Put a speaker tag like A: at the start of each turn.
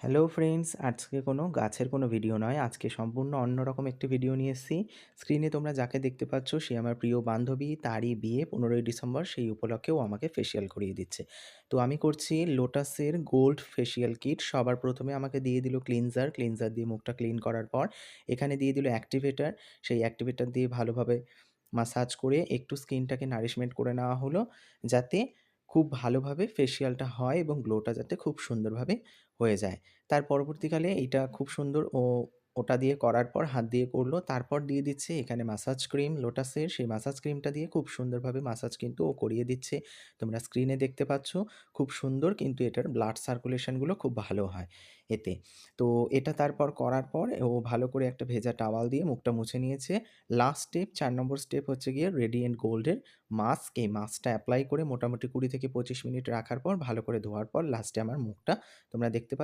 A: Hello friends, আজকে কোনো গাছের কোনো ভিডিও নয়। আজকে সম্পূর্ণ অন্যরকম একটি ভিডিও নিয়ে এসেছি। স্ক্রিনে তোমরা যাকে দেখতে পাচ্ছ সে আমার প্রিয় বান্ধবী। তারই বিয়ে ১৫ই ডিসেম্বর। সেই উপলক্ষে ও আমাকে ফেসিয়াল করিয়ে দিচ্ছে। তো আমি করছি লোটাসের গোল্ড ফেসিয়াল কিট। সবার প্রথমে আমাকে দিয়ে দিল ক্লিনজার দিয়ে মুখটা ক্লিন করার পর এখানে দিয়ে দিল অ্যাক্টিভেটর। সেই অ্যাক্টিভেটর দিয়ে ভালোভাবে মাসাজ করে একটু স্কিনটাকে নারিশমেন্ট করে নেওয়া হলো, যাতে খুব ভালোভাবে ফেসিয়ালটা হয় এবং গ্লোটা যাতে খুব সুন্দরভাবে হয়ে যায়। তার পরবর্তীকালে এইটা খুব সুন্দর ওটা দিয়ে করার পর হাত দিয়ে করলো। তারপর দিয়ে দিচ্ছে এখানে মাসাজ ক্রিম লোটাসের। সেই মাসাজ ক্রিমটা দিয়ে খুব সুন্দরভাবে মাসাজ কিন্তু ও করিয়ে দিচ্ছে। তোমরা স্ক্রিনে দেখতে পাচ্ছ। খুব সুন্দর, কিন্তু এটার ব্লাড সার্কুলেশনগুলো খুব ভালো হয় এতে। তো এটা তারপর করার পর ও ভালো করে একটা ভেজা টাওয়াল দিয়ে মুখটা মুছে নিয়েছে। লাস্ট স্টেপ ৪ নম্বর স্টেপ হচ্ছে গিয়ে রেডিয়েন্ট গোল্ডের মাস্ক। এই মাস্কটা এপ্লাই করে মোটামুটি ২০ থেকে ২৫ মিনিট রাখার পর ভালো করে ধোয়ার পর লাস্টে আমার মুখটা তোমরা দেখতে পাচ্ছ